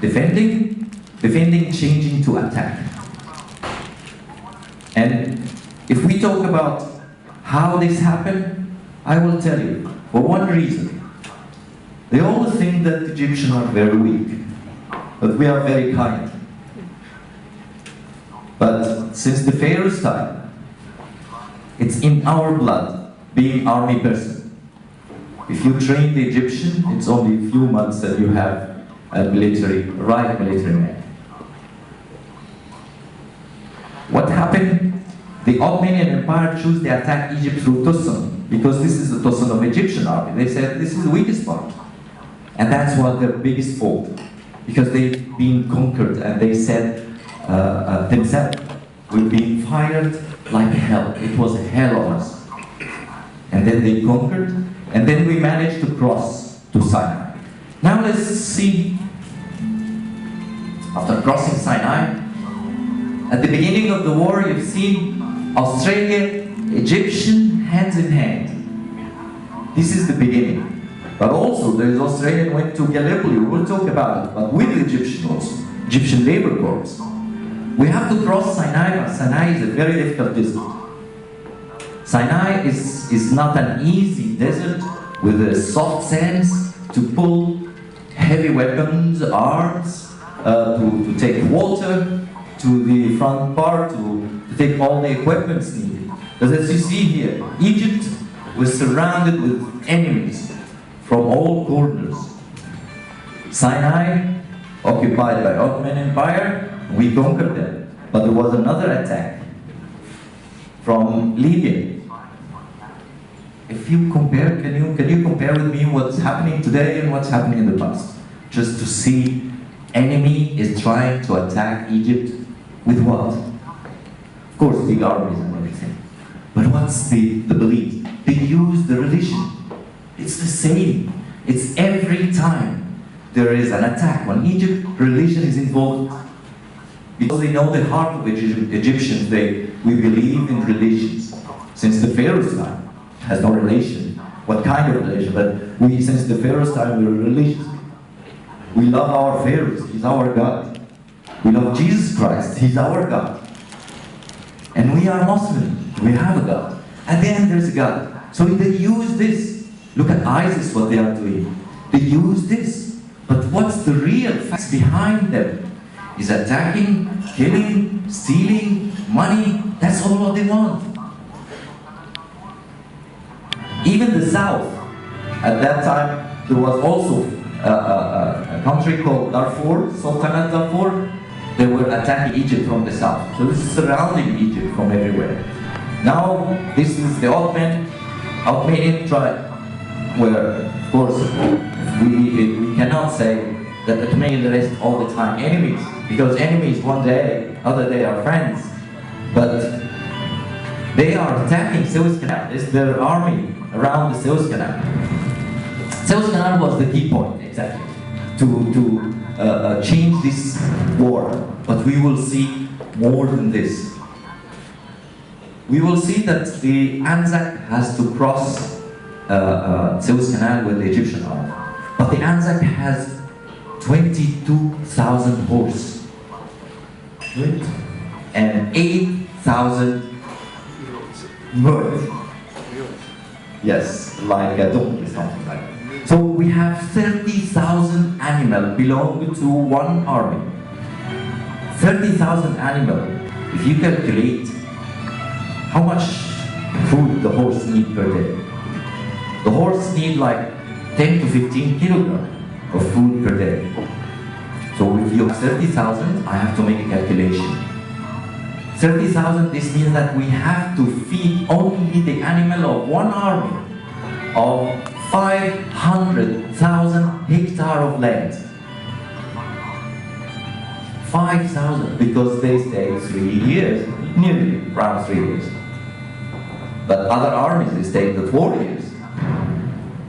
defending, changing to attack. And if we talk about how this happened, I will tell you, for one reason. They all think that Egyptians are very weak, but we are very kind. But since the Pharaoh's time, it's in our blood, being army person. If you train the Egyptian, it's only a few months that you have a right military man. What happened? The Ottoman Empire chose to attack Egypt through Tucson, because this is the Tucson of Egyptian army. They said this is the weakest part. And that's what their biggest fault, because they've been conquered, and they said themselves, we've been fired like hell. It was hell on us. And then they conquered, and then we managed to cross to Sinai. Now let's see, after crossing Sinai, at the beginning of the war, you've seen Australia, Egyptian, hands in hand. This is the beginning. But also, there is Australian went to Gallipoli, we'll talk about it, but with Egyptian also, Egyptian labor corps. We have to cross Sinai, but Sinai is a very difficult desert. Sinai is not an easy desert with the soft sands to pull heavy weapons, arms, to take water to the front part, to take all the equipment needed. Because as you see here, Egypt was surrounded with enemies from all corners. Sinai, occupied by Ottoman Empire, we conquered them. But there was another attack from Libya. If you compare, can you compare with me what's happening today and what's happening in the past? Just to see, enemy is trying to attack Egypt with what? Of course, big armies and everything. But what's the belief? They use the religion. It's the same. It's every time there is an attack. When Egypt, religion is involved. Because they know the heart of Egyptians, we believe in religions. Since the Pharaoh's time, has no relation. What kind of relation? But since the Pharaoh's time, we're religious. We love our Pharaohs, he's our God. We love Jesus Christ, he's our God. And we are Muslims, we have a God. At the end, there's a God. So they use this. Look at ISIS, what they are doing. They use this. But what's the real facts behind them? Is attacking, killing, stealing, money. That's all what they want. Even the South, at that time, there was also a country called Darfur, Sultanate Darfur. They were attacking Egypt from the south. So this is surrounding Egypt from everywhere. Now, this is the Ottoman tribe, where, of course, we cannot say that Ottoman rest all the time enemies, because enemies one day, other day are friends. But they are attacking Suez Canal. It's their army around the Suez Canal. Suez Canal was the key point, exactly, to change this war. But we will see more than this. We will see that the ANZAC has to cross Suez Canal with the Egyptian army. But the ANZAC has 22,000 horse and 8,000 mules. Yes, like a donkey, something like that. So we have 30,000 animals belonging to one army. 30,000 animals. If you calculate how much food the horse needs per day, the horse needs like 10 to 15 kilograms of food per day. So if you have 30,000, I have to make a calculation. 30,000, this means that we have to feed only the animal of one army of 500,000 hectares of land. 5,000, because they stay 3 years, nearly around 3 years. But other armies, they stay the 4 years.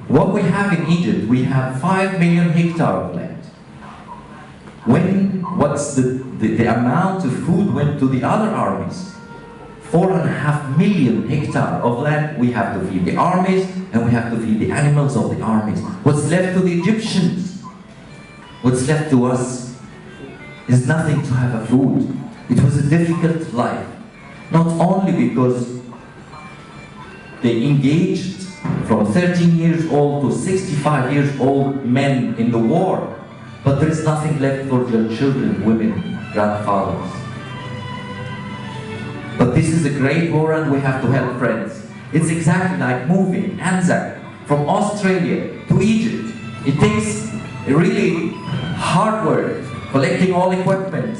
What we have in Egypt, we have 5 million hectares of land. What's the amount of food went to the other armies? 4.5 million hectares of land we have to feed the armies, and we have to feed the animals of the armies. What's left to the Egyptians? What's left to us? is nothing to have a food. It was a difficult life. Not only because they engaged from 13 years old to 65 years old men in the war, but there is nothing left for their children, women, grandfathers. But this is a great war and we have to help friends. It's exactly like moving ANZAC from Australia to Egypt. It takes really hard work, collecting all equipment,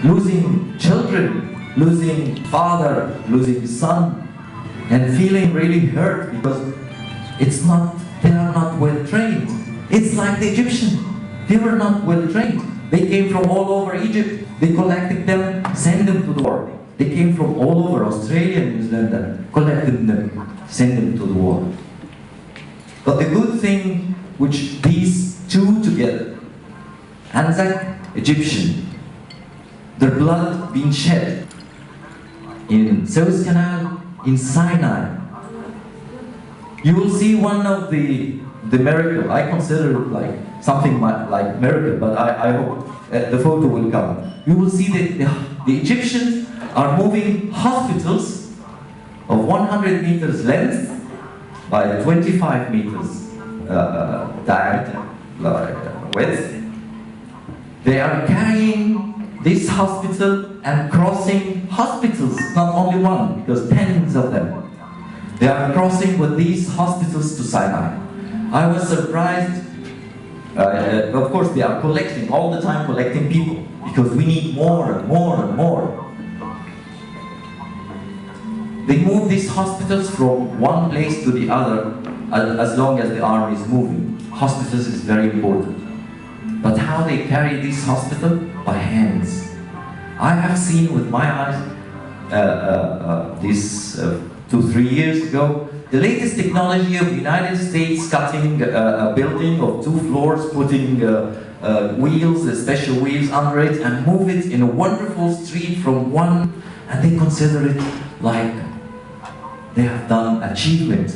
losing children, losing father, losing son, and feeling really hurt because they are not well trained. It's like the Egyptians. They were not well trained. They came from all over Egypt. They collected them, sent them to the war. They came from all over Australia and New Zealand, collected them, sent them to the war. But the good thing which these two together, ANZAC, Egyptian, their blood being shed in Suez Canal, in Sinai. You will see one of the miracle. I consider it like something like miracle, but I hope the photo will come. You will see that the Egyptians are moving hospitals of 100 meters length by 25 meters diameter width. They are carrying this hospital and crossing hospitals, not only one, because tens of them. They are crossing with these hospitals to Sinai. I was surprised. Of course, they are collecting, all the time collecting people, because we need more and more and more. They move these hospitals from one place to the other as long as the army is moving. Hospitals is very important. But how they carry this hospital? By hands. I have seen with my eyes this 2-3 years ago, the latest technology of the United States cutting a building of 2 floors, putting wheels, special wheels under it, and move it in a wonderful street from one, and they consider it like they have done achievement.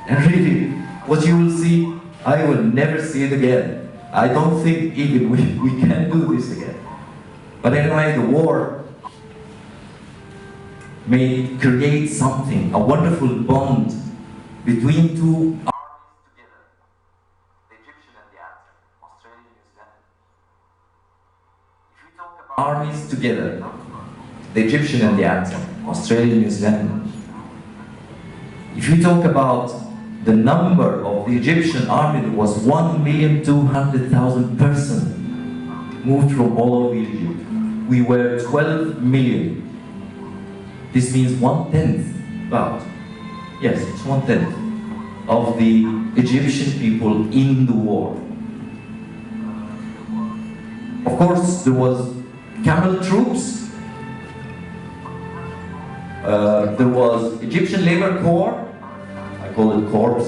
And really, what you will see, I will never see it again. I don't think even we can do this again. But anyway, the war may create something, a wonderful bond between two armies together, the Egyptian and the ANZAC, Australia and New Zealand. If we talk about armies together, the Egyptian and the ANZAC, Australia and New Zealand, if we talk about the number of the Egyptian army, there was 1,200,000 persons moved from all over Egypt. We were 12 million. This means 1/10, about. Yes, it's 1/10 of the Egyptian people in the war. Of course, there was camel troops. There was Egyptian Labor Corps. I call it corps.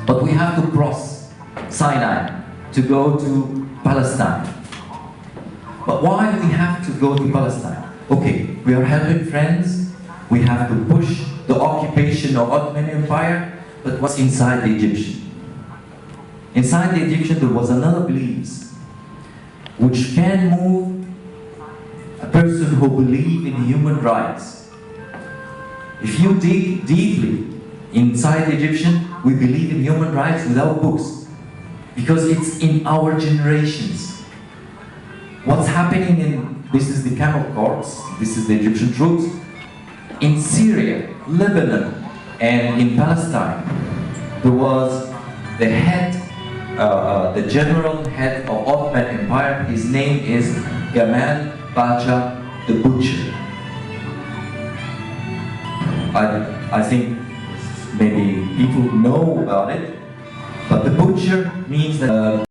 But we have to cross Sinai to go to Palestine. But why do we have to go to Palestine? Okay, we are helping friends. We have to push the occupation of Ottoman Empire. But what's inside the Egyptian? Inside the Egyptian there was another beliefs which can move a person who believes in human rights. If you dig deeply inside the Egyptian, we believe in human rights without books, because it's in our generations. What's happening in, this is the Camel Corps, this is the Egyptian troops, in Syria, Lebanon, and in Palestine, there was the head, the general head of Ottoman Empire. His name is Gamal Pasha the Butcher. I think maybe people know about it, but the butcher means that